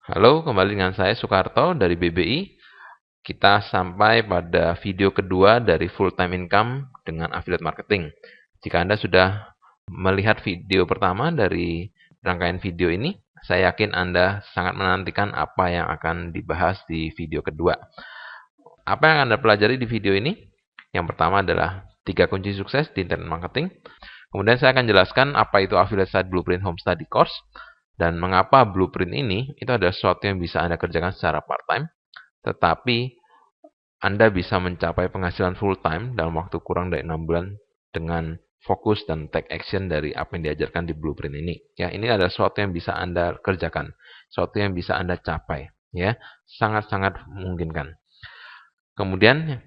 Halo, kembali dengan saya Soekarto dari BBI. Kita sampai pada video kedua dari full time income dengan affiliate marketing. Jika Anda sudah melihat video pertama dari rangkaian video ini, saya yakin Anda sangat menantikan apa yang akan dibahas di video kedua. Apa yang Anda pelajari di video ini? Yang pertama adalah 3 kunci sukses di internet marketing. Kemudian saya akan jelaskan apa itu affiliate site blueprint home study course dan mengapa blueprint ini itu adalah sesuatu yang bisa Anda kerjakan secara part-time, tetapi Anda bisa mencapai penghasilan full-time dalam waktu kurang dari 6 bulan dengan fokus dan take action dari apa yang diajarkan di blueprint ini. Ya, ini adalah sesuatu yang bisa Anda kerjakan, sesuatu yang bisa Anda capai. Ya, sangat-sangat memungkinkan. Kemudian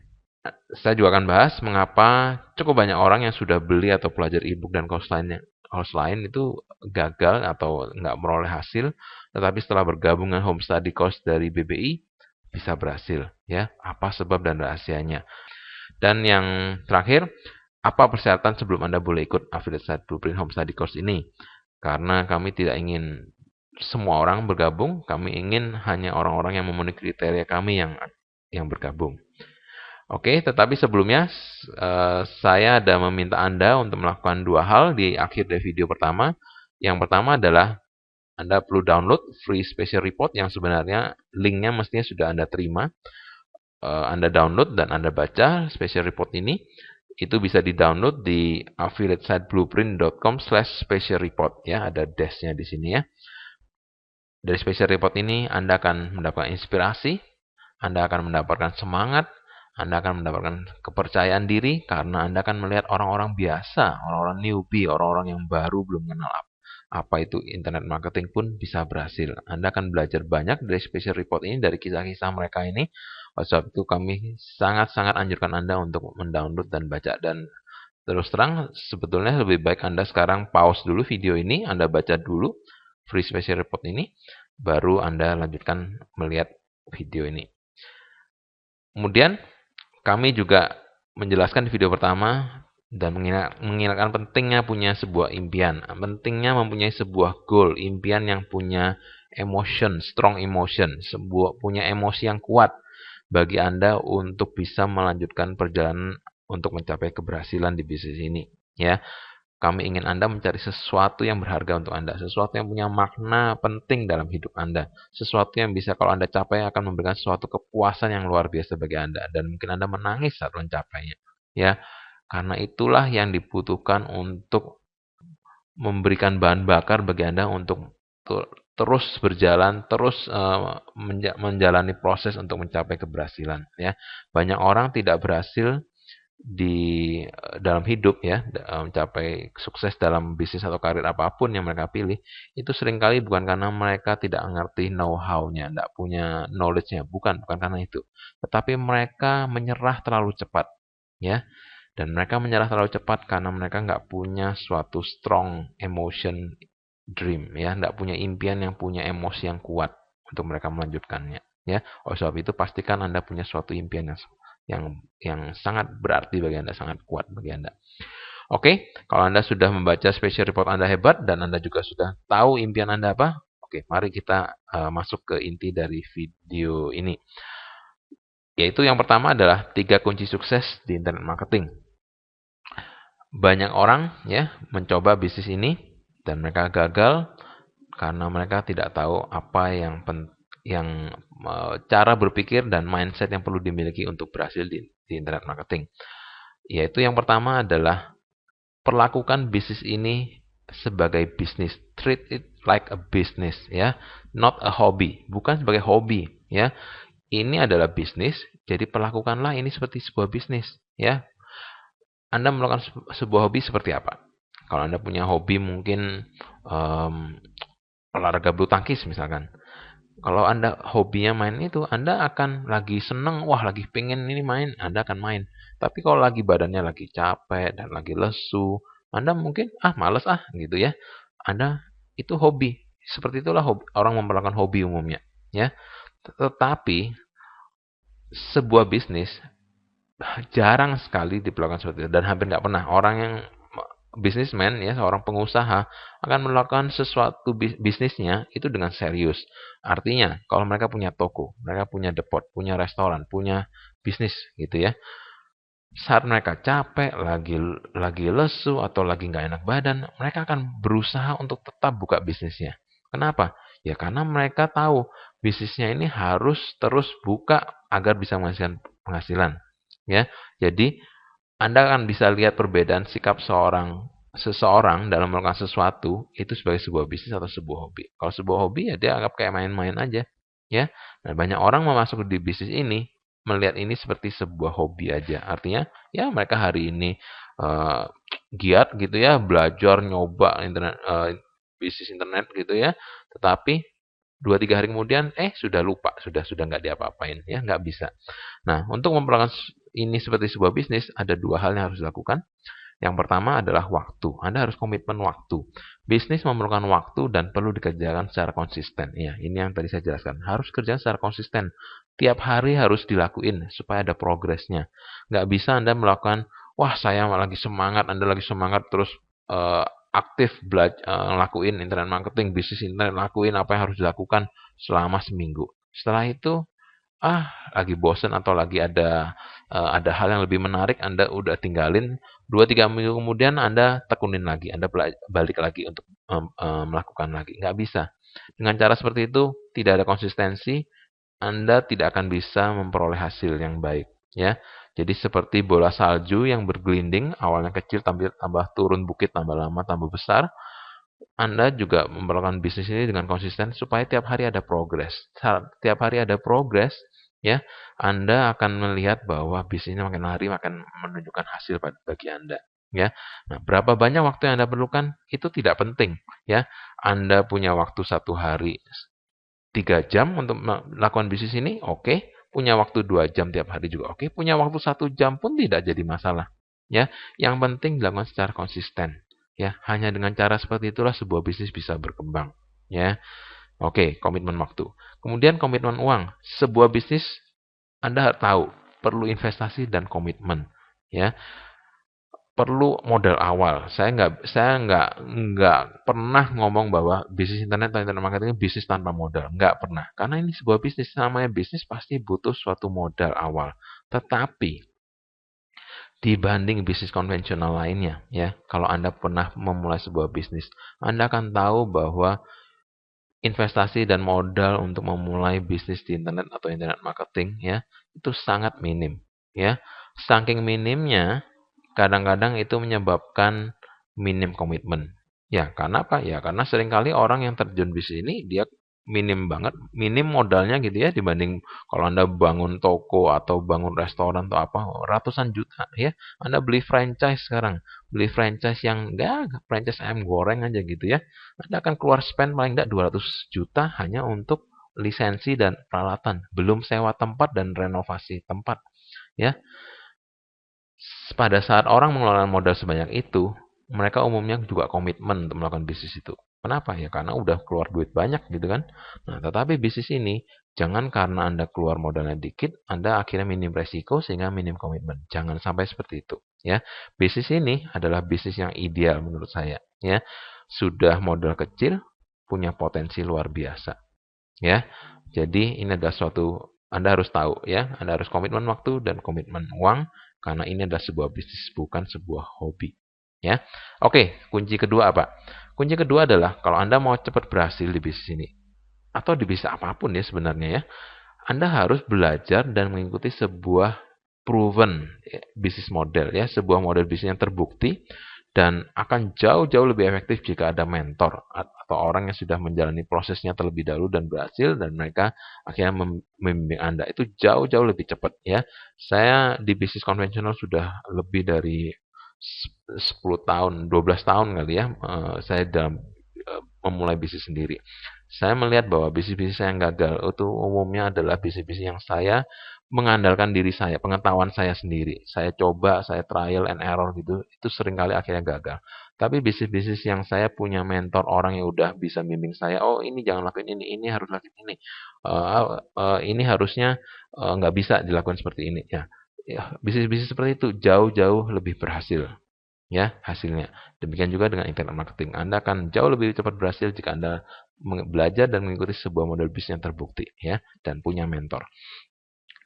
saya juga akan bahas mengapa cukup banyak orang yang sudah beli atau pelajari ebook dan course lain itu gagal atau nggak meroleh hasil, tetapi setelah bergabung dengan home study course dari BBI bisa berhasil. Ya, apa sebab dan rahasianya? Dan yang terakhir, apa persyaratan sebelum Anda boleh ikut affiliate site blueprint home study course ini? Karena kami tidak ingin semua orang bergabung, kami ingin hanya orang-orang yang memenuhi kriteria kami yang bergabung. Oke, tetapi sebelumnya saya ada meminta Anda untuk melakukan dua hal di akhir dari video pertama. Yang pertama adalah Anda perlu download free special report yang sebenarnya linknya mestinya sudah Anda terima. Anda download dan Anda baca special report ini. Itu bisa di-download di affiliatesiteblueprint.com/special report ya, ada dash-nya di sini ya. Dari special report ini Anda akan mendapatkan inspirasi, Anda akan mendapatkan semangat, Anda akan mendapatkan kepercayaan diri karena Anda akan melihat orang-orang biasa, orang-orang newbie, orang-orang yang baru belum kenal apa itu internet marketing pun bisa berhasil. Anda akan belajar banyak dari special report ini, dari kisah-kisah mereka ini. Oleh sebab itu kami sangat-sangat anjurkan Anda untuk mendownload dan baca. Dan terus terang, sebetulnya lebih baik Anda sekarang pause dulu video ini, Anda baca dulu free special report ini, baru Anda lanjutkan melihat video ini. Kemudian kami juga menjelaskan di video pertama dan mengingatkan pentingnya punya sebuah impian, pentingnya mempunyai sebuah goal, impian yang punya emotion, strong emotion, punya emosi yang kuat bagi Anda untuk bisa melanjutkan perjalanan untuk mencapai keberhasilan di bisnis ini. Ya, kami ingin Anda mencari sesuatu yang berharga untuk Anda, sesuatu yang punya makna penting dalam hidup Anda, sesuatu yang bisa kalau Anda capai akan memberikan suatu kepuasan yang luar biasa bagi Anda, dan mungkin Anda menangis saat mencapainya. Ya, karena itulah yang dibutuhkan untuk memberikan bahan bakar bagi Anda untuk terus berjalan, terus menjalani proses untuk mencapai keberhasilan. Ya, banyak orang tidak berhasil di dalam hidup ya, mencapai sukses dalam bisnis atau karir apapun yang mereka pilih, itu seringkali bukan karena mereka tidak mengerti know-how-nya, tidak punya knowledge-nya, bukan karena itu. Tetapi mereka menyerah terlalu cepat, ya. Dan mereka menyerah terlalu cepat karena mereka nggak punya suatu strong emotion dream, ya, nggak punya impian yang punya emosi yang kuat untuk mereka melanjutkannya, ya. Oleh sebab itu pastikan Anda punya suatu impian yang sangat berarti bagi Anda, sangat kuat bagi Anda. Oke, kalau Anda sudah membaca special report Anda hebat dan Anda juga sudah tahu impian Anda apa, oke, mari kita masuk ke inti dari video ini. Yaitu yang pertama adalah 3 kunci sukses di internet marketing. Banyak orang ya mencoba bisnis ini dan mereka gagal karena mereka tidak tahu apa yang cara berpikir dan mindset yang perlu dimiliki untuk berhasil di internet marketing. Yaitu yang pertama adalah perlakukan bisnis ini sebagai bisnis. Treat it like a business ya, not a hobby, bukan sebagai hobi ya. Ini adalah bisnis, jadi perlakukanlah ini seperti sebuah bisnis ya. Anda melakukan sebuah hobi seperti apa? Kalau Anda punya hobi mungkin olahraga bulu tangkis misalkan. Kalau Anda hobinya main itu, Anda akan lagi seneng, wah lagi pengen ini main, Anda akan main. Tapi kalau lagi badannya lagi capek dan lagi lesu, Anda mungkin males gitu ya. Anda itu hobi. Seperti itulah orang memperlakukan hobi umumnya, ya. Tetapi sebuah bisnis jarang sekali diperlakukan seperti itu dan hampir nggak pernah orang yang businessman ya, seorang pengusaha akan melakukan sesuatu bisnisnya itu dengan serius. Artinya, kalau mereka punya toko, mereka punya depot, punya restoran, punya bisnis gitu ya. Saat mereka capek, lagi lesu atau lagi nggak enak badan, mereka akan berusaha untuk tetap buka bisnisnya. Kenapa? Ya karena mereka tahu bisnisnya ini harus terus buka agar bisa menghasilkan penghasilan. Ya, jadi Anda akan bisa lihat perbedaan sikap seseorang dalam melakukan sesuatu itu sebagai sebuah bisnis atau sebuah hobi. Kalau sebuah hobi ya dia anggap kayak main-main aja, ya. Nah, banyak orang masuk di bisnis ini melihat ini seperti sebuah hobi aja. Artinya, ya mereka hari ini eh, giat gitu ya, belajar nyoba bisnis internet gitu ya. Tetapi 2-3 hari kemudian sudah lupa, sudah nggak diapa-apain ya, nggak bisa. Nah, untuk memperlakukan ini seperti sebuah bisnis, ada 2 hal yang harus dilakukan. Yang pertama adalah waktu. Anda harus komitmen waktu. Bisnis memerlukan waktu dan perlu dikerjakan secara konsisten. Ya, ini yang tadi saya jelaskan. Harus kerja secara konsisten. Tiap hari harus dilakuin supaya ada progresnya. Nggak bisa Anda melakukan, wah saya lagi semangat, Anda lagi semangat terus eh, aktif belajar, lakuin internet marketing, bisnis internet, lakuin apa yang harus dilakukan selama seminggu. Setelah itu lagi bosen atau lagi ada hal yang lebih menarik, Anda udah tinggalin 2-3 minggu kemudian Anda tekunin lagi, Anda balik lagi untuk melakukan lagi. Nggak bisa. Dengan cara seperti itu tidak ada konsistensi, Anda tidak akan bisa memperoleh hasil yang baik, ya. Jadi seperti bola salju yang bergelinding, awalnya kecil tambah turun bukit, tambah lama tambah besar. Anda juga memperlakukan bisnis ini dengan konsisten supaya tiap hari ada progres. Saat tiap hari ada progres, ya, Anda akan melihat bahwa bisnisnya makin hari makin menunjukkan hasil bagi Anda. Ya, nah, berapa banyak waktu yang Anda perlukan itu tidak penting. Ya, Anda punya waktu 1 hari 3 jam untuk melakukan bisnis ini, oke. Punya waktu 2 jam tiap hari juga oke. Punya waktu 1 jam pun tidak jadi masalah. Ya, yang penting dilakukan secara konsisten. Ya, hanya dengan cara seperti itulah sebuah bisnis bisa berkembang. Ya, oke, komitmen waktu. Kemudian komitmen uang. Sebuah bisnis Anda harus tahu perlu investasi dan komitmen. Ya, perlu modal awal. Saya nggak pernah ngomong bahwa bisnis internet atau internet marketing bisnis tanpa modal. Nggak pernah. Karena ini sebuah bisnis. Namanya bisnis pasti butuh suatu modal awal. Tetapi dibanding bisnis konvensional lainnya, ya, kalau Anda pernah memulai sebuah bisnis, Anda akan tahu bahwa investasi dan modal untuk memulai bisnis di internet atau internet marketing, ya, itu sangat minim, ya. Saking minimnya, kadang-kadang itu menyebabkan minim komitmen. Ya, karena apa? Ya, karena seringkali orang yang terjun bisnis ini dia minim banget, minim modalnya gitu ya dibanding kalau Anda bangun toko atau bangun restoran atau apa ratusan juta ya. Anda beli franchise sekarang, beli franchise yang enggak franchise ayam goreng aja gitu ya. Anda akan keluar spend paling enggak 200 juta hanya untuk lisensi dan peralatan, belum sewa tempat dan renovasi tempat ya. Pada saat orang mengeluarkan modal sebanyak itu, mereka umumnya juga komitmen untuk melakukan bisnis itu. Kenapa? Ya karena udah keluar duit banyak gitu kan. Nah, tetapi bisnis ini jangan karena Anda keluar modalnya dikit, Anda akhirnya minim resiko sehingga minim komitmen. Jangan sampai seperti itu, ya. Bisnis ini adalah bisnis yang ideal menurut saya, ya. Sudah modal kecil, punya potensi luar biasa, ya. Jadi ini adalah suatu Anda harus tahu ya, Anda harus komitmen waktu dan komitmen uang karena ini adalah sebuah bisnis bukan sebuah hobi. Ya. Oke, kunci kedua apa? Kunci kedua adalah kalau Anda mau cepat berhasil di bisnis ini atau di bisnis apapun ya sebenarnya ya, Anda harus belajar dan mengikuti sebuah proven bisnis model ya, sebuah model bisnis yang terbukti dan akan jauh-jauh lebih efektif jika ada mentor atau orang yang sudah menjalani prosesnya terlebih dahulu dan berhasil dan mereka akhirnya membimbing Anda. Itu jauh-jauh lebih cepat ya. Saya di bisnis konvensional sudah lebih dari 10 tahun, 12 tahun kali ya. Saya dalam memulai bisnis sendiri. Saya melihat bahwa bisnis-bisnis yang gagal itu umumnya adalah bisnis-bisnis yang saya mengandalkan diri saya, pengetahuan saya sendiri. Saya coba, saya trial and error gitu, itu seringkali akhirnya gagal. Tapi bisnis-bisnis yang saya punya mentor, orang yang udah bisa bimbing saya, oh ini jangan lakuin ini harus lakuin ini. Ini harusnya nggak bisa dilakukan seperti ini. Ya, bisnis-bisnis seperti itu jauh-jauh lebih berhasil. ya hasilnya. Demikian juga dengan internet marketing. Anda akan jauh lebih cepat berhasil jika Anda belajar dan mengikuti sebuah model bisnis yang terbukti, ya, dan punya mentor.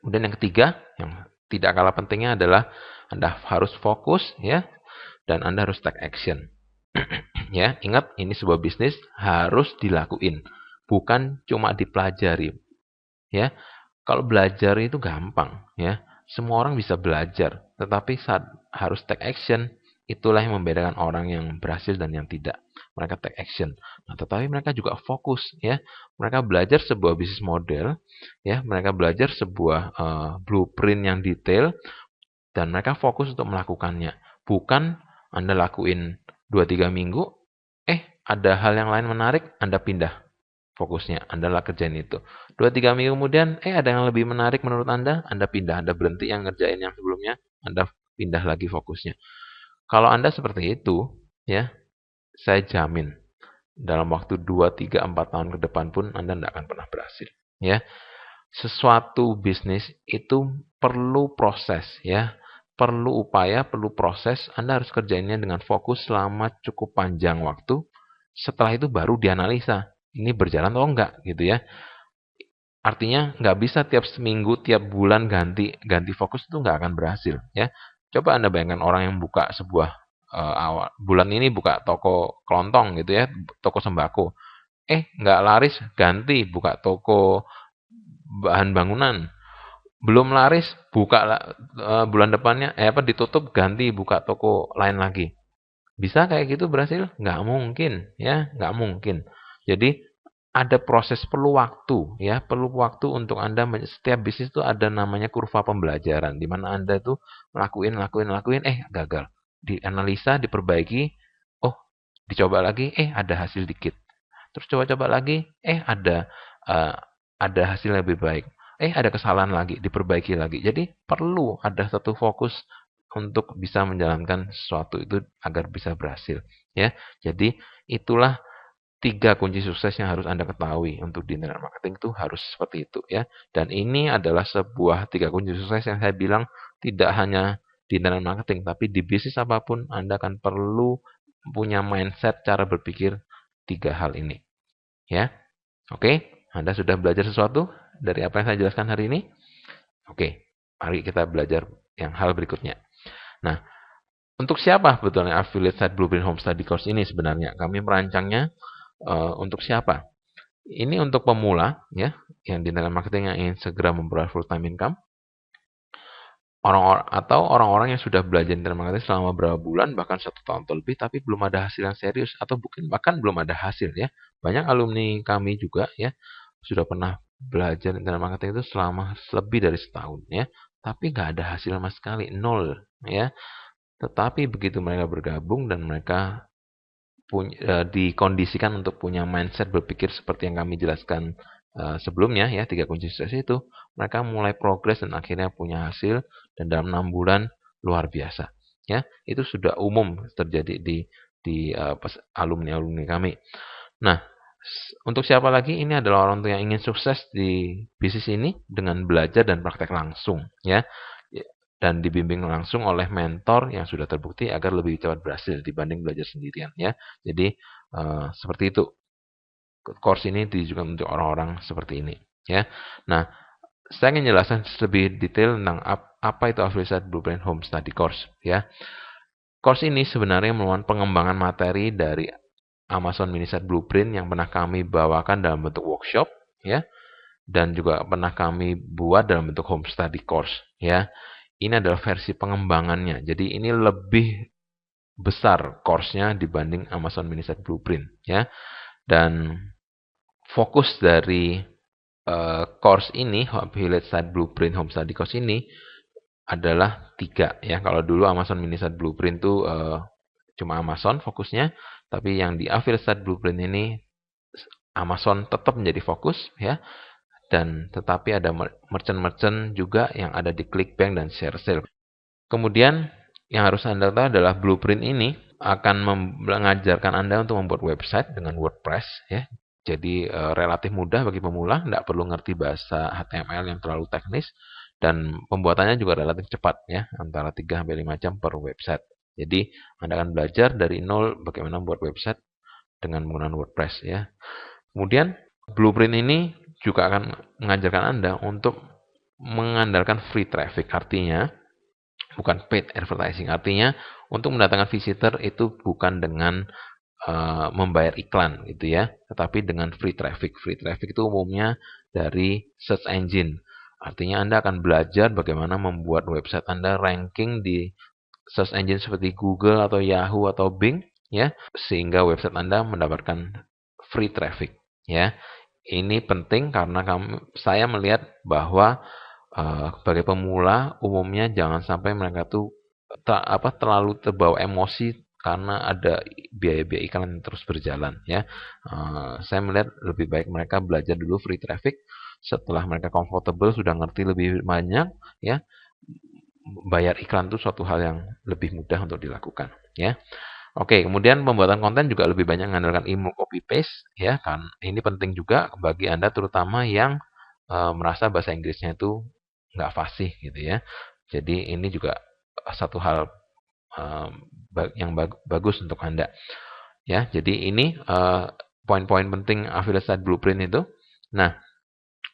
Kemudian yang ketiga, yang tidak kalah pentingnya adalah Anda harus fokus, ya, dan Anda harus take action. Ya, ingat ini sebuah bisnis harus dilakuin, bukan cuma dipelajari. Ya, kalau belajar itu gampang, ya. Semua orang bisa belajar, tetapi saat harus take action, itulah yang membedakan orang yang berhasil dan yang tidak. Mereka take action. Nah, tetapi mereka juga fokus, ya. Mereka belajar sebuah bisnis model, ya. Mereka belajar sebuah blueprint yang detail, dan mereka fokus untuk melakukannya. Bukan Anda lakuin 2-3 minggu, ada hal yang lain menarik, Anda pindah fokusnya, Anda lah kerjain itu. 2-3 minggu kemudian, ada yang lebih menarik menurut Anda pindah, Anda berhenti yang ngerjain yang sebelumnya, Anda pindah lagi fokusnya. Kalau Anda seperti itu, ya, saya jamin dalam waktu 2, 3, 4 tahun ke depan pun Anda tidak akan pernah berhasil. Ya, sesuatu bisnis itu perlu proses, ya, perlu upaya, perlu proses. Anda harus kerjainnya dengan fokus selama cukup panjang waktu. Setelah itu baru dianalisa, ini berjalan atau enggak, gitu ya. Artinya nggak bisa tiap seminggu, tiap bulan ganti fokus, itu nggak akan berhasil, ya. Coba Anda bayangkan orang yang buka sebuah awal bulan ini buka toko kelontong gitu ya, toko sembako. Nggak laris, ganti buka toko bahan bangunan. Belum laris, buka bulan depannya ditutup, ganti buka toko lain lagi. Bisa kayak gitu berhasil? Nggak mungkin, ya, nggak mungkin. Jadi ada proses, perlu waktu, ya, perlu waktu untuk Anda. Setiap bisnis itu ada namanya kurva pembelajaran, di mana Anda tuh lakuin, gagal. Dianalisa, diperbaiki, dicoba lagi, ada hasil dikit. Terus coba-coba lagi, uh, ada hasil lebih baik. Ada kesalahan lagi, diperbaiki lagi. Jadi perlu ada satu fokus untuk bisa menjalankan sesuatu itu agar bisa berhasil, ya. Jadi itulah 3 kunci sukses yang harus Anda ketahui untuk di internet marketing, itu harus seperti itu, ya. Dan ini adalah sebuah 3 kunci sukses yang saya bilang tidak hanya di internet marketing, tapi di bisnis apapun Anda akan perlu punya mindset, cara berpikir 3 hal ini, ya. Oke, Anda sudah belajar sesuatu dari apa yang saya jelaskan hari ini? Oke, mari kita belajar yang hal berikutnya. Nah, untuk siapa sebetulnya Affiliate Site Blueprint Home Study Course ini sebenarnya? Kami merancangnya untuk siapa? Ini untuk pemula, ya, yang di internet marketing yang ingin segera memperoleh full time income. Orang-orang yang sudah belajar internet marketing selama beberapa bulan, bahkan 1 tahun atau lebih, tapi belum ada hasil yang serius, atau bahkan belum ada hasil, ya. Banyak alumni kami juga, ya, sudah pernah belajar internet marketing itu selama lebih dari setahun, ya, tapi nggak ada hasil sama sekali, 0, ya. Tetapi begitu mereka bergabung dan mereka dikondisikan untuk punya mindset berpikir seperti yang kami jelaskan sebelumnya, ya, 3 kunci sukses itu, mereka mulai progres dan akhirnya punya hasil, dan dalam 6 bulan luar biasa, ya. Itu sudah umum terjadi di alumni kami. Nah, untuk siapa lagi? Ini adalah orang tua yang ingin sukses di bisnis ini dengan belajar dan praktek langsung, ya. Dan dibimbing langsung oleh mentor yang sudah terbukti agar lebih cepat berhasil dibanding belajar sendirian, ya. Jadi seperti itu. Course ini ditujukan untuk orang-orang seperti ini, ya. Nah, saya ingin jelaskan lebih detail tentang apa itu Affiliate Site Blueprint Home Study Course, ya. Course ini sebenarnya merupakan pengembangan materi dari Amazon Mini Site Blueprint yang pernah kami bawakan dalam bentuk workshop, ya, dan juga pernah kami buat dalam bentuk home study course, ya. Ini adalah versi pengembangannya. Jadi ini lebih besar course-nya dibanding Amazon Mini Site Blueprint, ya. Dan fokus dari course ini, Affiliate Site Blueprint Home Study Course ini adalah 3, ya. Kalau dulu Amazon Mini Site Blueprint itu cuma Amazon fokusnya, tapi yang di Affiliate Site Blueprint ini Amazon tetap menjadi fokus, ya. Dan tetapi ada merchant-merchant juga yang ada di ClickBank dan ShareSale. Kemudian yang harus Anda tahu adalah blueprint ini akan mengajarkan Anda untuk membuat website dengan WordPress, ya. Jadi relatif mudah bagi pemula, tidak perlu ngerti bahasa HTML yang terlalu teknis, dan pembuatannya juga relatif cepat, ya, antara 3-5 jam per website. Jadi Anda akan belajar dari nol bagaimana membuat website dengan menggunakan WordPress ya. Kemudian blueprint ini juga akan mengajarkan Anda untuk mengandalkan free traffic, artinya bukan paid advertising. Artinya untuk mendatangkan visitor itu bukan dengan membayar iklan gitu ya, tetapi dengan free traffic. Free traffic itu umumnya dari search engine. Artinya Anda akan belajar bagaimana membuat website Anda ranking di search engine seperti Google atau Yahoo atau Bing ya, sehingga website Anda mendapatkan free traffic ya. Ini penting karena saya melihat bahwa sebagai pemula umumnya jangan sampai mereka tuh terlalu terbawa emosi karena ada biaya-biaya iklan yang terus berjalan ya. Saya melihat lebih baik mereka belajar dulu free traffic. Setelah mereka comfortable sudah ngerti lebih banyak ya, bayar iklan itu suatu hal yang lebih mudah untuk dilakukan ya. Oke, kemudian pembuatan konten juga lebih banyak mengandalkan ilmu copy paste ya kan. Ini penting juga bagi Anda terutama yang merasa bahasa Inggrisnya itu nggak fasih gitu ya. Jadi ini juga satu hal yang bagus untuk Anda. Ya, jadi ini poin-poin penting affiliate site blueprint itu. Nah,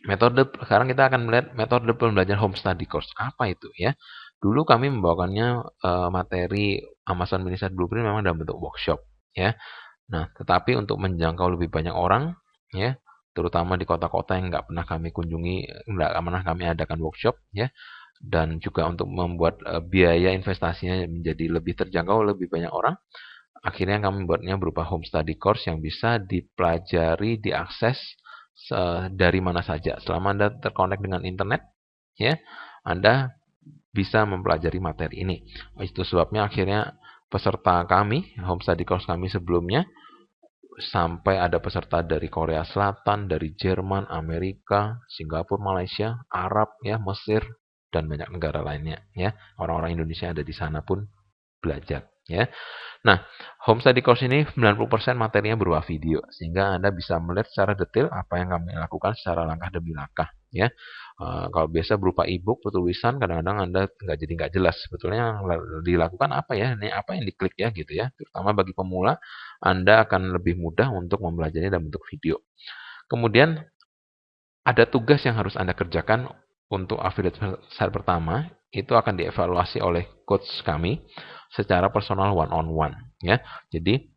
sekarang kita akan melihat metode pembelajaran home study course. Apa itu ya? Dulu kami membawakannya materi Amazon Mini Site Blueprint memang dalam bentuk workshop ya. Nah, tetapi untuk menjangkau lebih banyak orang ya, terutama di kota-kota yang nggak pernah kami kunjungi, nggak pernah kami adakan workshop ya, dan juga untuk membuat biaya investasinya menjadi lebih terjangkau lebih banyak orang, akhirnya kami membuatnya berupa home study course yang bisa dipelajari, diakses dari mana saja. Selama Anda terkonek dengan internet, ya, Anda bisa mempelajari materi ini. Itu sebabnya akhirnya peserta kami, home study course kami sebelumnya, sampai ada peserta dari Korea Selatan, dari Jerman, Amerika, Singapura, Malaysia, Arab, ya, Mesir, dan banyak negara lainnya. Ya, orang-orang Indonesia yang ada di sana pun belajar. Ya, nah, home study course ini 90% materinya berupa video, sehingga Anda bisa melihat secara detail apa yang kami lakukan secara langkah demi langkah. Ya, kalau biasa berupa e-book tulisan, kadang-kadang Anda nggak jelas sebetulnya yang dilakukan apa ya, ini apa yang diklik ya gitu ya. Terutama bagi pemula, Anda akan lebih mudah untuk mempelajarinya dalam bentuk video. Kemudian ada tugas yang harus Anda kerjakan untuk affiliate site pertama, itu akan dievaluasi oleh coach kami secara personal one on one ya. Jadi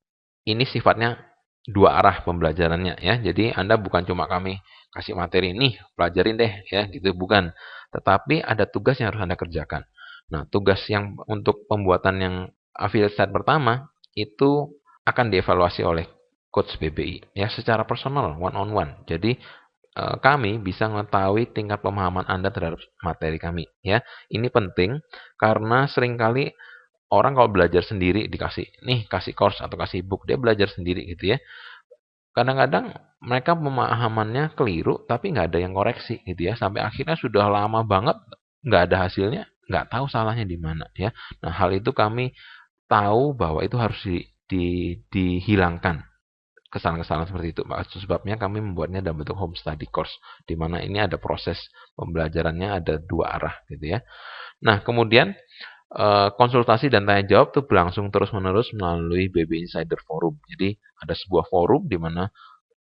ini sifatnya dua arah pembelajarannya ya. Jadi Anda bukan cuma kami kasih materi nih, pelajarin deh ya gitu, bukan. Tetapi ada tugas yang harus Anda kerjakan. Nah, tugas yang untuk pembuatan yang affiliate site pertama itu akan dievaluasi oleh coach BBI ya secara personal one on one. Jadi kami bisa mengetahui tingkat pemahaman Anda terhadap materi kami ya. Ini penting karena seringkali orang kalau belajar sendiri kasih course atau kasih book, dia belajar sendiri gitu ya. Kadang-kadang mereka pemahamannya keliru tapi nggak ada yang koreksi gitu ya. Sampai akhirnya sudah lama banget nggak ada hasilnya, nggak tahu salahnya di mana ya. Nah, hal itu kami tahu bahwa itu harus dihilangkan kesalahan-kesalahan seperti itu. Itu sebabnya kami membuatnya dalam bentuk home study course, di mana ini ada proses pembelajarannya ada dua arah gitu ya. Nah, kemudian konsultasi dan tanya jawab itu berlangsung terus-menerus melalui BB Insider Forum. Jadi ada sebuah forum di mana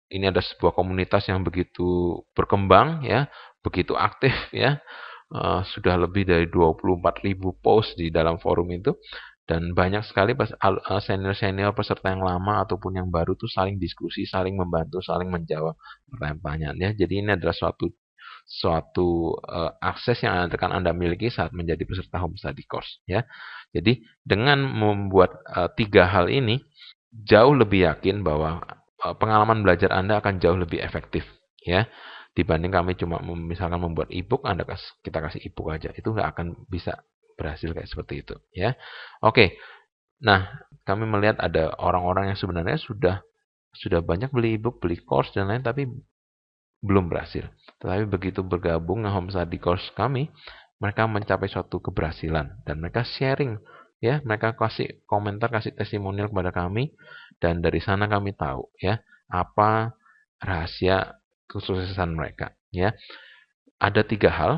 ini ada sebuah komunitas yang begitu berkembang ya, begitu aktif ya. Sudah lebih dari 24.000 post di dalam forum itu, dan banyak sekali senior-senior peserta yang lama ataupun yang baru tuh saling diskusi, saling membantu, saling menjawab pertanyaan-pertanyaan ya. Jadi ini adalah suatu akses yang akan Anda miliki saat menjadi peserta home study course ya. Jadi dengan membuat tiga hal ini, jauh lebih yakin bahwa pengalaman belajar Anda akan jauh lebih efektif ya, dibanding kami cuma misalkan membuat e-book, kita kasih e-book aja, itu nggak akan bisa berhasil kayak seperti itu ya. Oke, nah kami melihat ada orang-orang yang sebenarnya sudah banyak beli e-book, beli course dan lain, tapi belum berhasil. Tetapi begitu bergabung dengan home study course kami, mereka mencapai suatu keberhasilan dan mereka sharing ya, mereka kasih komentar, kasih testimonial kepada kami, dan dari sana kami tahu ya apa rahasia kesuksesan mereka ya. Ada tiga hal.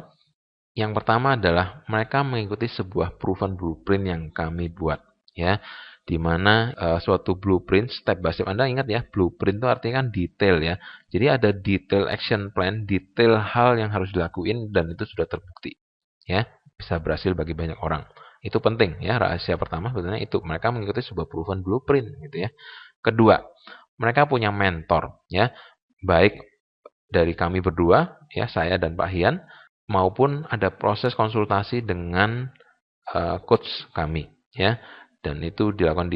Yang pertama adalah mereka mengikuti sebuah proven blueprint yang kami buat ya, di mana suatu blueprint step by step. Anda ingat ya, blueprint itu artinya kan detail ya. Jadi ada detail action plan, detail hal yang harus dilakuin dan itu sudah terbukti. Ya, bisa berhasil bagi banyak orang. Itu penting ya, rahasia pertama sebenarnya itu mereka mengikuti sebuah proven blueprint gitu ya. Kedua, mereka punya mentor ya, baik dari kami berdua ya, saya dan Pak Hian, maupun ada proses konsultasi dengan coach kami ya. Dan itu dilakukan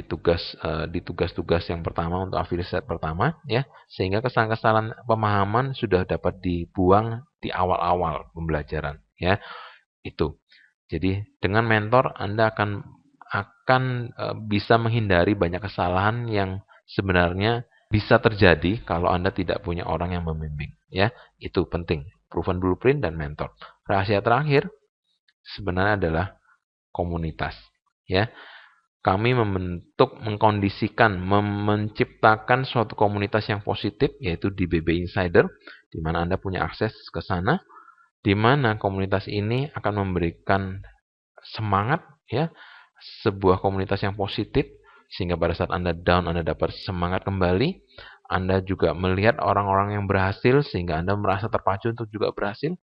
di tugas-tugas yang pertama untuk affiliate pertama ya, sehingga kesalahan-kesalahan pemahaman sudah dapat dibuang di awal-awal pembelajaran ya. Itu. Jadi dengan mentor Anda akan bisa menghindari banyak kesalahan yang sebenarnya bisa terjadi kalau Anda tidak punya orang yang membimbing ya. Itu penting. Proven blueprint dan mentor. Rahasia terakhir sebenarnya adalah komunitas ya. Kami mengkondisikan, menciptakan suatu komunitas yang positif, yaitu di BB Insider, di mana Anda punya akses ke sana, di mana komunitas ini akan memberikan semangat, ya, sebuah komunitas yang positif, sehingga pada saat Anda down, Anda dapat semangat kembali. Anda juga melihat orang-orang yang berhasil, sehingga Anda merasa terpacu untuk juga berhasil.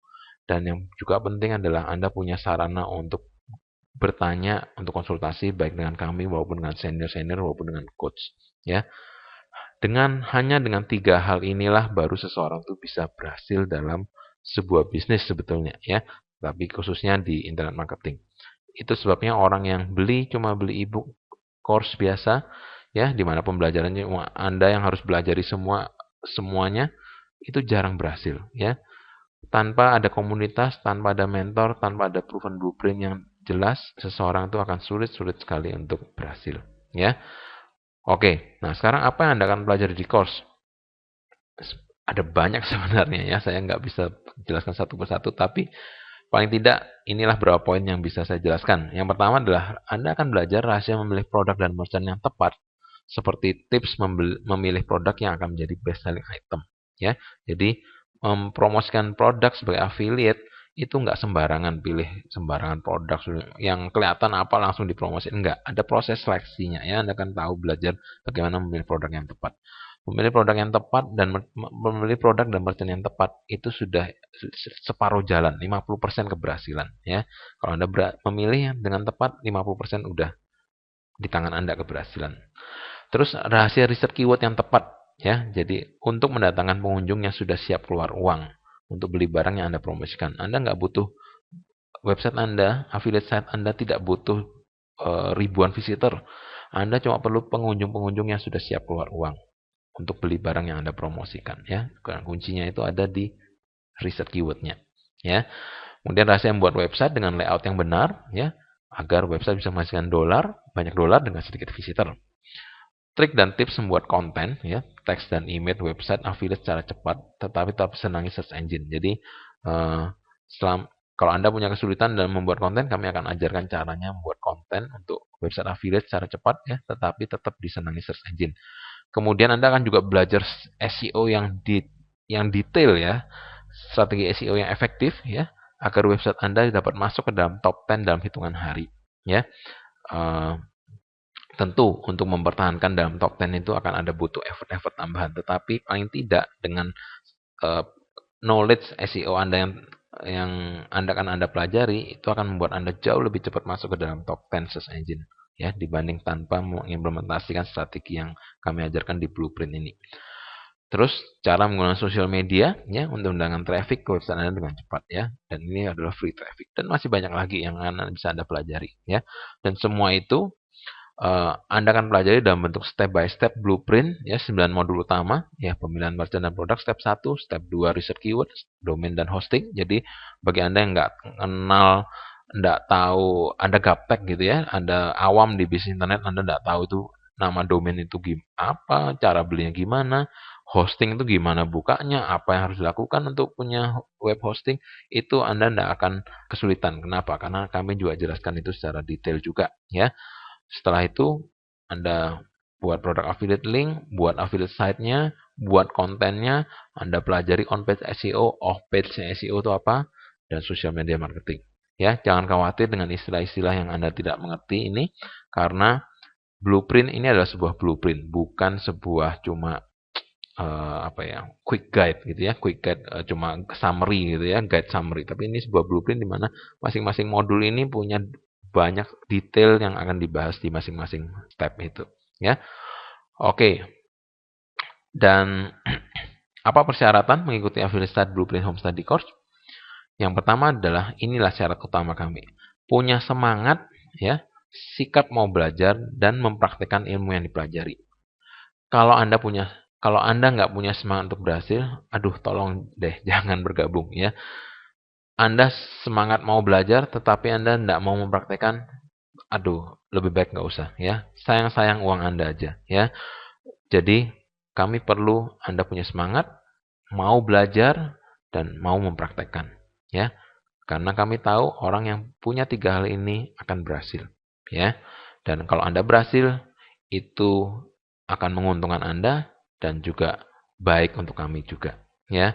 Dan yang juga penting adalah Anda punya sarana untuk bertanya, untuk konsultasi baik dengan kami maupun dengan senior-senior maupun dengan coach ya. Hanya dengan 3 hal inilah baru seseorang itu bisa berhasil dalam sebuah bisnis sebetulnya ya, tapi khususnya di internet marketing. Itu sebabnya orang yang cuma beli ebook course biasa ya, di mana pembelajarannya Anda yang harus belajari semuanya, itu jarang berhasil ya. Tanpa ada komunitas, tanpa ada mentor, tanpa ada proven blueprint yang jelas, seseorang itu akan sulit sekali untuk berhasil. Ya, oke. Nah, sekarang apa yang Anda akan pelajari di course? Ada banyak sebenarnya ya. Saya nggak bisa jelaskan satu persatu, tapi paling tidak inilah beberapa poin yang bisa saya jelaskan. Yang pertama adalah Anda akan belajar rahasia memilih produk dan merchant yang tepat, seperti tips memilih produk yang akan menjadi best selling item. Ya, jadi mempromosikan produk sebagai affiliate itu nggak sembarangan pilih sembarangan produk yang kelihatan apa langsung dipromosikan. Enggak, ada proses seleksinya ya. Anda akan tahu belajar bagaimana memilih produk yang tepat. Memilih produk yang tepat dan memilih produk dan merchant yang tepat itu sudah separuh jalan, 50% keberhasilan ya. Kalau Anda memilih dengan tepat, 50% udah di tangan Anda keberhasilan. Terus rahasia riset keyword yang tepat ya. Jadi untuk mendatangkan pengunjung yang sudah siap keluar uang untuk beli barang yang Anda promosikan. Anda nggak butuh website Anda, affiliate site Anda tidak butuh ribuan visitor. Anda cuma perlu pengunjung-pengunjung yang sudah siap keluar uang untuk beli barang yang Anda promosikan ya. Kuncinya itu ada di riset keywordnya ya. Kemudian rahasia membuat website dengan layout yang benar ya, agar website bisa menghasilkan banyak dolar dengan sedikit visitor. Trik dan tips membuat konten, ya, teks dan image website affiliate secara cepat, tetapi tetap senangi search engine. Jadi, kalau Anda punya kesulitan dalam membuat konten, kami akan ajarkan caranya membuat konten untuk website affiliate secara cepat, ya, tetapi tetap disenangi search engine. Kemudian Anda akan juga belajar SEO yang detail, ya, strategi SEO yang efektif, ya, agar website Anda dapat masuk ke dalam top 10 dalam hitungan hari, ya. Tentu untuk mempertahankan dalam top 10 itu akan ada butuh effort tambahan. Tetapi paling tidak dengan knowledge SEO Anda yang Anda pelajari, itu akan membuat Anda jauh lebih cepat masuk ke dalam top 10 search engine ya, dibanding tanpa mengimplementasikan strategi yang kami ajarkan di blueprint ini. Terus cara menggunakan sosial media ya untuk mendatangkan traffic ke website Anda dengan cepat ya, dan ini adalah free traffic, dan masih banyak lagi yang bisa Anda pelajari ya. Dan semua itu Anda akan pelajari dalam bentuk step by step blueprint ya, 9 modul utama ya, pemilihan merchant dan produk step 1, step 2 research keyword, domain dan hosting. Jadi bagi Anda yang nggak kenal, nggak tahu, Anda gaptek gitu ya, Anda awam di bisnis internet, Anda nggak tahu itu nama domain itu apa, cara belinya gimana, hosting itu gimana bukanya, apa yang harus dilakukan untuk punya web hosting, itu Anda nggak akan kesulitan. Kenapa? Karena kami juga jelaskan itu secara detail juga ya. Setelah itu, Anda buat produk affiliate link, buat affiliate site-nya, buat kontennya, Anda pelajari on-page SEO, off-page SEO itu apa, dan social media marketing. Ya, jangan khawatir dengan istilah-istilah yang Anda tidak mengerti ini, karena Blueprint ini adalah sebuah blueprint, bukan sebuah cuma quick guide gitu ya, quick guide cuma summary gitu ya, guide summary. Tapi ini sebuah blueprint di mana masing-masing modul ini punya banyak detail yang akan dibahas di masing-masing step itu, ya. Oke. Dan apa persyaratan mengikuti Affiliate Start Blueprint Home Study Course? Yang pertama adalah inilah syarat utama kami. Punya semangat, ya, sikap mau belajar dan mempraktikkan ilmu yang dipelajari. Kalau Anda nggak punya semangat untuk berhasil, aduh tolong deh jangan bergabung ya. Anda semangat mau belajar tetapi Anda nggak mau mempraktekkan, aduh lebih baik nggak usah ya. Sayang-sayang uang Anda aja ya. Jadi kami perlu Anda punya semangat, mau belajar dan mau mempraktekkan ya. Karena kami tahu orang yang punya 3 hal ini akan berhasil ya. Dan kalau Anda berhasil, itu akan menguntungkan Anda dan juga baik untuk kami juga ya.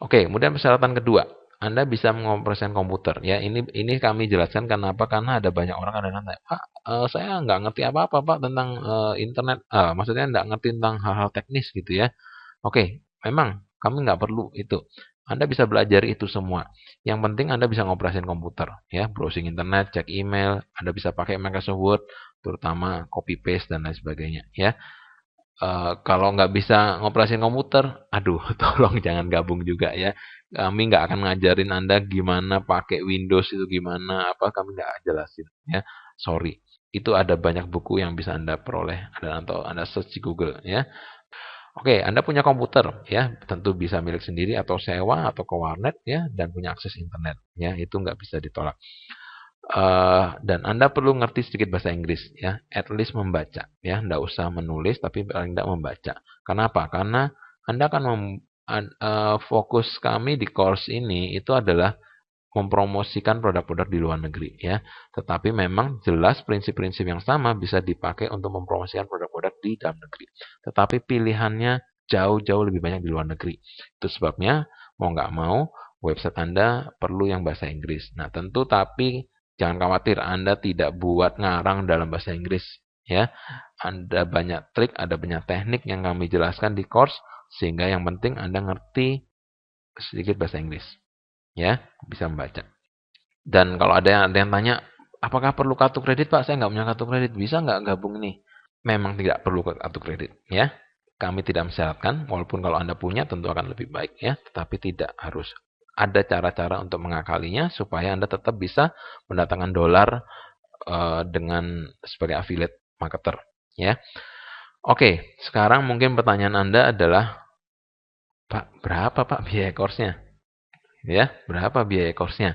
Oke, kemudian persyaratan kedua, Anda bisa mengoperasikan komputer ya. Ini kami jelaskan kenapa, karena ada banyak orang kadang-kadang, Pak, saya nggak ngerti apa-apa Pak tentang internet, maksudnya nggak ngerti tentang hal-hal teknis gitu ya. Oke, memang kami nggak perlu itu. Anda bisa belajar itu semua. Yang penting Anda bisa ngoperasin komputer, ya, browsing internet, cek email, Anda bisa pakai Microsoft Word, terutama copy paste dan lain sebagainya, ya. Kalau nggak bisa ngoperasin komputer, aduh, tolong jangan gabung juga ya. Kami nggak akan ngajarin Anda gimana pakai Windows itu gimana, apa kami nggak jelasin, ya. Sorry. Itu ada banyak buku yang bisa Anda peroleh, atau Anda search di Google, ya. Oke, Anda punya komputer, ya, tentu bisa milik sendiri atau sewa atau ke warnet, ya, dan punya akses internet, ya, itu nggak bisa ditolak. Dan Anda perlu ngerti sedikit bahasa Inggris, ya, at least membaca, ya, nggak usah menulis, tapi paling nggak membaca. Kenapa? Karena Anda akan fokus kami di course ini itu adalah mempromosikan produk-produk di luar negeri, ya. Tetapi memang jelas prinsip-prinsip yang sama bisa dipakai untuk mempromosikan produk-produk di dalam negeri. Tetapi pilihannya jauh-jauh lebih banyak di luar negeri. Itu sebabnya mau nggak mau website Anda perlu yang bahasa Inggris. Nah, tentu tapi jangan khawatir, Anda tidak buat ngarang dalam bahasa Inggris, ya. Ada banyak trik, ada banyak teknik yang kami jelaskan di course, sehingga yang penting Anda ngerti sedikit bahasa Inggris, ya, bisa membaca. Dan kalau ada yang tanya, apakah perlu kartu kredit Pak? Saya nggak punya kartu kredit, bisa nggak gabung ini? Memang tidak perlu kartu kredit, ya. Kami tidak mensyaratkan, walaupun kalau Anda punya tentu akan lebih baik, ya. Tetapi tidak harus. Ada cara-cara untuk mengakalinya supaya Anda tetap bisa mendatangkan dolar dengan sebagai affiliate marketer, ya. Oke, sekarang mungkin pertanyaan Anda adalah, Pak, berapa Pak biaya course-nya? Ya, berapa biaya course-nya?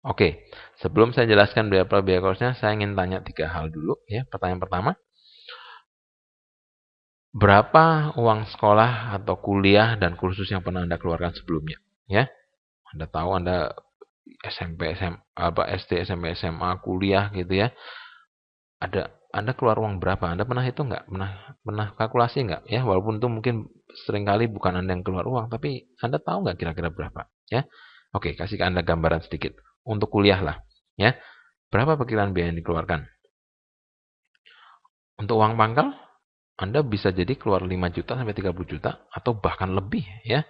Oke, sebelum saya jelaskan berapa biaya course-nya, saya ingin tanya 3 hal dulu, ya. Pertanyaan pertama, berapa uang sekolah atau kuliah dan kursus yang pernah Anda keluarkan sebelumnya? Ya, Anda tahu Anda SMP, SD, SMP, SMA, kuliah gitu ya. Anda keluar uang berapa? Anda pernah itu nggak? Pernah kalkulasi nggak? Ya, walaupun itu mungkin seringkali bukan Anda yang keluar uang, tapi Anda tahu nggak kira-kira berapa? Ya, oke, kasih ke Anda gambaran sedikit untuk kuliah lah. Ya, berapa perkiraan biaya yang dikeluarkan? Untuk uang pangkal, Anda bisa jadi keluar 5 juta sampai 30 juta atau bahkan lebih ya.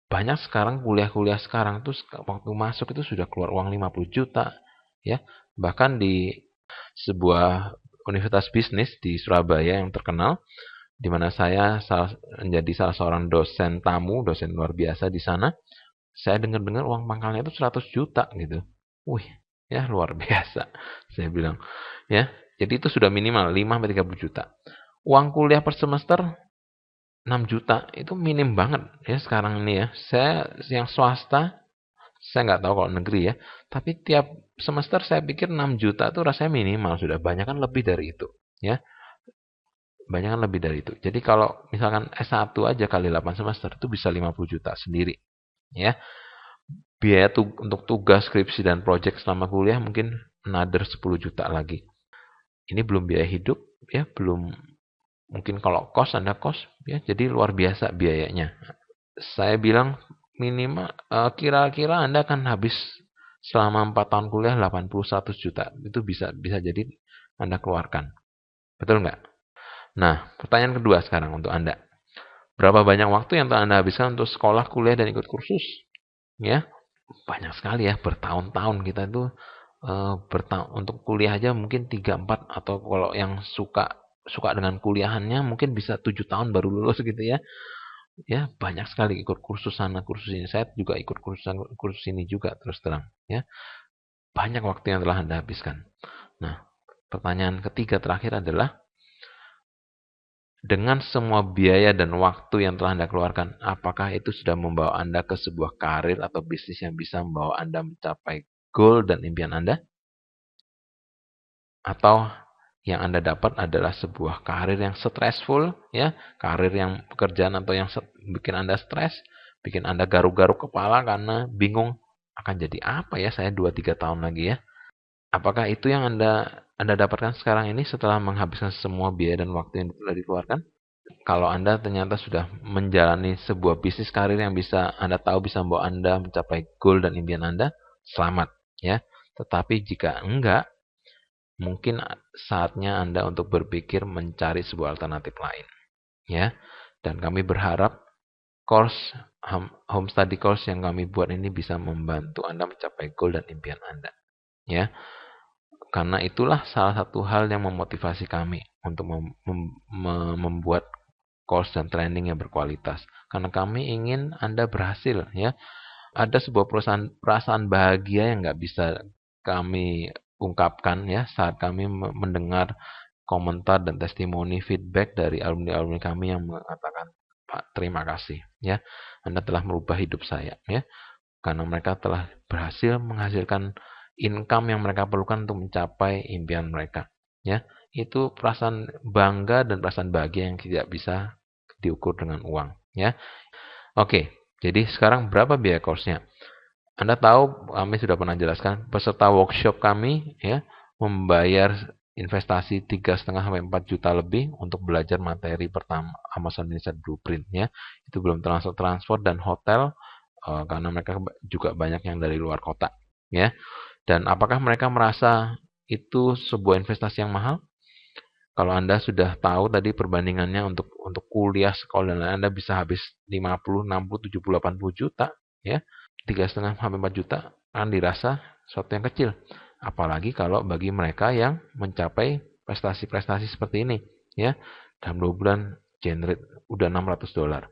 Banyak sekarang kuliah-kuliah sekarang tuh waktu masuk itu sudah keluar uang 50 juta ya. Bahkan di sebuah universitas bisnis di Surabaya yang terkenal, di mana saya menjadi salah seorang dosen tamu, dosen luar biasa di sana. Saya dengar-dengar uang pangkalnya itu 100 juta gitu. Wih, ya luar biasa. Saya bilang, ya. Jadi itu sudah minimal 5 sampai 30 juta. Uang kuliah per semester 6 juta itu minim banget ya sekarang ini ya. Saya yang swasta, saya nggak tahu kalau negeri ya, tapi tiap semester saya pikir 6 juta itu rasanya minimal, sudah banyak kan lebih dari itu ya. Banyak kan lebih dari itu. Jadi kalau misalkan S1 aja kali 8 semester itu bisa 50 juta sendiri ya. Biaya untuk tugas, skripsi dan proyek selama kuliah mungkin another 10 juta lagi. Ini belum biaya hidup ya, belum. Mungkin kalau kos, Anda kos, ya, jadi luar biasa biayanya. Saya bilang minimal kira-kira Anda akan habis selama 4 tahun kuliah 80-100 juta. Itu bisa jadi Anda keluarkan. Betul nggak? Nah, pertanyaan kedua sekarang untuk Anda. Berapa banyak waktu yang telah Anda habiskan untuk sekolah, kuliah, dan ikut kursus? Ya, banyak sekali ya, bertahun-tahun kita itu untuk kuliah aja mungkin 3 4 atau kalau yang suka suka dengan kuliahannya mungkin bisa 7 tahun baru lulus gitu ya. Ya, banyak sekali ikut kursus sana, kursus ini. Saya juga ikut kursus ini juga terus terang ya. Banyak waktu yang telah Anda habiskan. Nah, pertanyaan ketiga terakhir adalah dengan semua biaya dan waktu yang telah Anda keluarkan, apakah itu sudah membawa Anda ke sebuah karir atau bisnis yang bisa membawa Anda mencapai goal dan impian Anda? Atau yang Anda dapat adalah sebuah karir yang stressful, ya, karir yang pekerjaan atau yang bikin Anda stres, bikin Anda garuk-garuk kepala karena bingung akan jadi apa ya saya 2 3 tahun lagi ya. Apakah itu yang Anda dapatkan sekarang ini setelah menghabiskan semua biaya dan waktu yang telah dikeluarkan? Kalau Anda ternyata sudah menjalani sebuah bisnis karir yang bisa Anda tahu bisa membawa Anda mencapai goal dan impian Anda, selamat ya. Tetapi jika enggak, mungkin saatnya Anda untuk berpikir mencari sebuah alternatif lain, ya. Dan kami berharap course home study course yang kami buat ini bisa membantu Anda mencapai goal dan impian Anda, ya. Karena itulah salah satu hal yang memotivasi kami untuk membuat course dan training yang berkualitas. Karena kami ingin Anda berhasil, ya. Ada sebuah perasaan bahagia yang nggak bisa kami ungkapkan ya saat kami mendengar komentar dan testimoni feedback dari alumni-alumni kami yang mengatakan, Pak, terima kasih ya, Anda telah merubah hidup saya ya, karena mereka telah berhasil menghasilkan income yang mereka perlukan untuk mencapai impian mereka ya. Itu perasaan bangga dan perasaan bahagia yang tidak bisa diukur dengan uang ya. Oke, jadi sekarang berapa biaya course-nya? Anda tahu kami sudah pernah jelaskan peserta workshop kami ya membayar investasi 3,5 sampai 4 juta lebih untuk belajar materi pertama Amazon Business Blueprint ya. Itu belum termasuk transport dan hotel karena mereka juga banyak yang dari luar kota ya. Dan apakah mereka merasa itu sebuah investasi yang mahal? Kalau Anda sudah tahu tadi perbandingannya untuk kuliah, sekolah dan lain Anda bisa habis 50, 60, 70, 80 juta ya. 3,5 sampai 4 juta akan dirasa sesuatu yang kecil. Apalagi kalau bagi mereka yang mencapai prestasi-prestasi seperti ini ya. Dalam 2 bulan generate udah $600.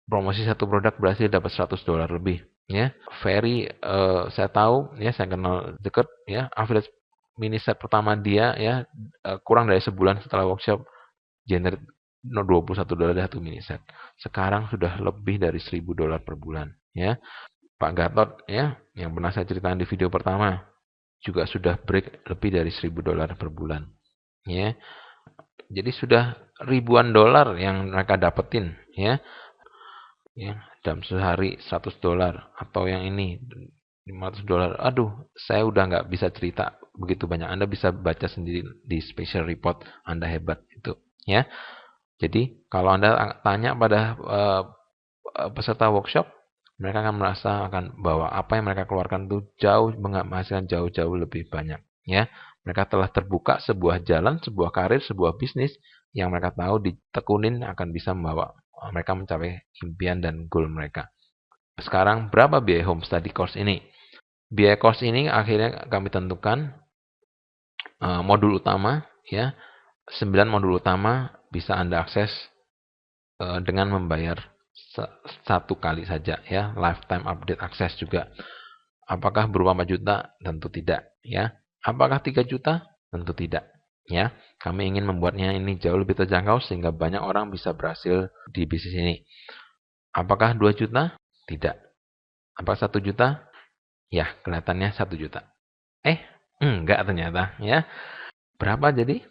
Promosi satu produk berhasil dapat $100 lebih ya. Very saya tahu ya, saya kenal dekat ya, affiliate mini set pertama dia ya kurang dari sebulan setelah workshop generate $21 dari satu mini set. Sekarang sudah lebih dari $1.000 per bulan ya. Pak Gatot ya yang pernah saya ceritakan di video pertama juga sudah break lebih dari $1.000 per bulan ya. Jadi sudah ribuan dolar yang mereka dapetin ya. Ya, dalam sehari $100 atau yang ini $500. Aduh, saya udah nggak bisa cerita begitu banyak. Anda bisa baca sendiri di special report. Anda hebat itu, ya. Jadi kalau Anda tanya pada peserta workshop, mereka akan merasakan bahwa apa yang mereka keluarkan itu jauh menghasilkan jauh-jauh lebih banyak, ya. Mereka telah terbuka sebuah jalan, sebuah karir, sebuah bisnis yang mereka tahu ditekunin akan bisa membawa mereka mencapai impian dan goal mereka. Sekarang berapa biaya home study course ini? Biaya course ini akhirnya kami tentukan modul utama ya. 9 modul utama bisa Anda akses dengan membayar satu kali saja ya, lifetime update akses juga. Apakah berupa 4 juta? Tentu tidak ya. Apakah 3 juta? Tentu tidak ya. Kami ingin membuatnya ini jauh lebih terjangkau sehingga banyak orang bisa berhasil di bisnis ini. Apakah 2 juta? Tidak. Apakah 1 juta? Ya, kelihatannya 1 juta. Enggak ternyata ya. Berapa jadi?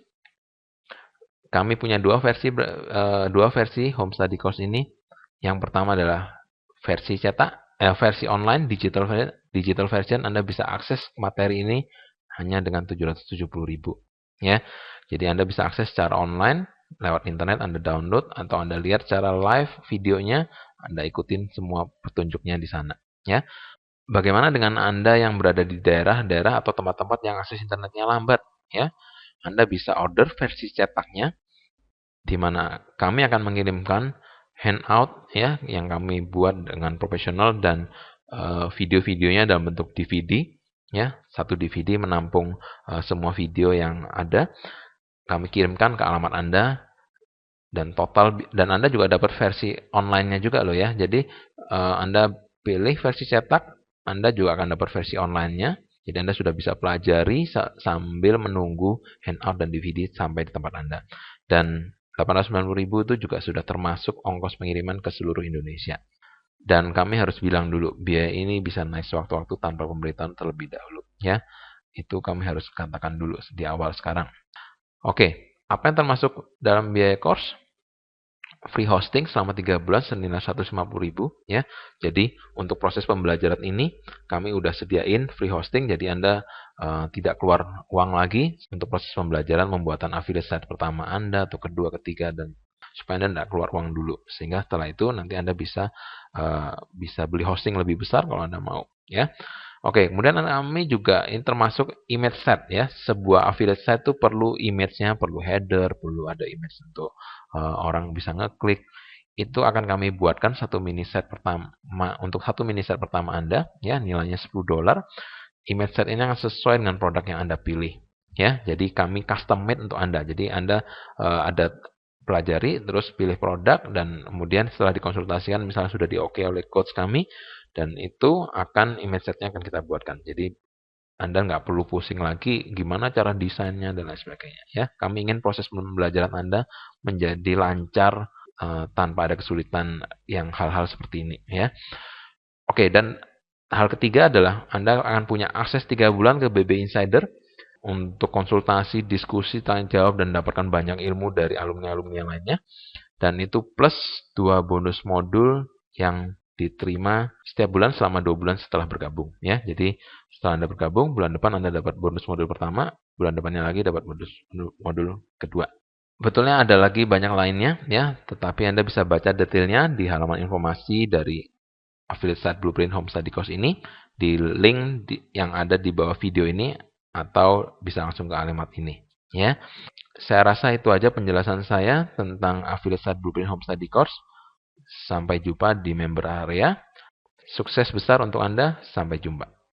Kami punya dua versi home study course ini. Yang pertama adalah versi cetak, versi online digital version. Anda bisa akses materi ini hanya dengan 770.000 ya. Jadi Anda bisa akses secara online lewat internet, Anda download atau Anda lihat secara live videonya, Anda ikutin semua petunjuknya di sana ya. Bagaimana dengan Anda yang berada di daerah-daerah atau tempat-tempat yang akses internetnya lambat ya? Anda bisa order versi cetaknya, di mana kami akan mengirimkan handout ya yang kami buat dengan profesional dan video-videonya dalam bentuk DVD ya. Satu DVD menampung semua video yang ada. Kami kirimkan ke alamat Anda dan Anda juga dapat versi online-nya juga loh ya. Jadi Anda pilih versi cetak, Anda juga akan dapat versi online-nya. Jadi Anda sudah bisa pelajari sambil menunggu handout dan DVD sampai di tempat Anda. Dan 890.000 itu juga sudah termasuk ongkos pengiriman ke seluruh Indonesia. Dan kami harus bilang dulu, biaya ini bisa naik sewaktu-waktu tanpa pemberitahuan terlebih dahulu. Ya, itu kami harus katakan dulu di awal sekarang. Oke, apa yang termasuk dalam biaya course? Free hosting selama 3 bulan senilai 150.000 ya. Jadi untuk proses pembelajaran ini kami udah sediain free hosting, jadi Anda tidak keluar uang lagi untuk proses pembelajaran pembuatan affiliate site pertama Anda atau kedua, ketiga, dan supaya Anda tidak keluar uang dulu. Sehingga setelah itu nanti Anda bisa beli hosting lebih besar kalau Anda mau ya. Oke, kemudian kami juga ini termasuk image set ya. Sebuah affiliate site itu perlu image-nya, perlu header, perlu ada image untuk orang bisa ngeklik. Itu akan kami buatkan satu mini set pertama untuk satu mini set pertama Anda ya, nilainya $10. Image set ini akan sesuai dengan produk yang Anda pilih ya. Jadi kami custom made untuk Anda. Jadi Anda ada pelajari terus pilih produk dan kemudian setelah dikonsultasikan misalnya sudah di-oke oleh coach kami, dan itu akan image setnya akan kita buatkan. Jadi Anda nggak perlu pusing lagi gimana cara desainnya dan lain sebagainya ya. Kami ingin proses pembelajaran Anda menjadi lancar tanpa ada kesulitan yang hal-hal seperti ini ya. Oke, dan hal ketiga adalah Anda akan punya akses 3 bulan ke BB Insider untuk konsultasi, diskusi, tanya jawab, dan dapatkan banyak ilmu dari alumni-alumni yang lainnya. Dan itu plus 2 bonus modul yang diterima setiap bulan selama 2 bulan setelah bergabung ya. Jadi setelah Anda bergabung, bulan depan Anda dapat bonus modul pertama, bulan depannya lagi dapat bonus modul kedua. Betulnya ada lagi banyak lainnya ya, tetapi Anda bisa baca detailnya di halaman informasi dari Affiliate Site Blueprint Home Study Course ini di link yang ada di bawah video ini atau bisa langsung ke alamat ini ya. Saya rasa itu aja penjelasan saya tentang Affiliate Site Blueprint Home Study Course. Sampai jumpa di member area. Sukses besar untuk Anda. Sampai jumpa.